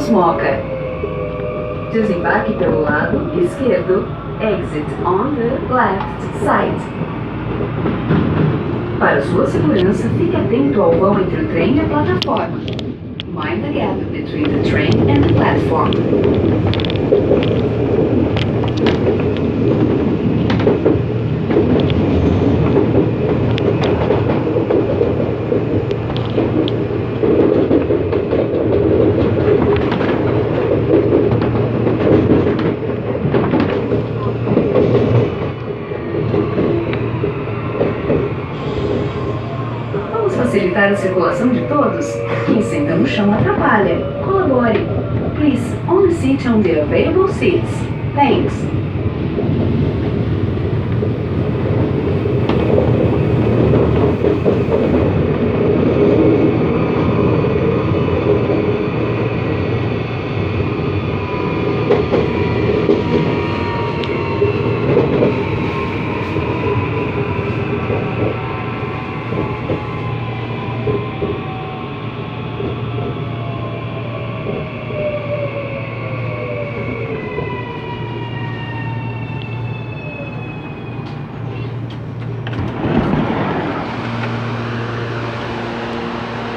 Mooca. Desembarque pelo lado esquerdo. Exit on the left side. Para sua segurança, fique atento ao vão entre o trem e a plataforma. Mind the gap between the train and the platform. Facilitar a circulação de todos, quem senta no chão atrapalha. Colabore. Please, only sit on the available seats. Thanks.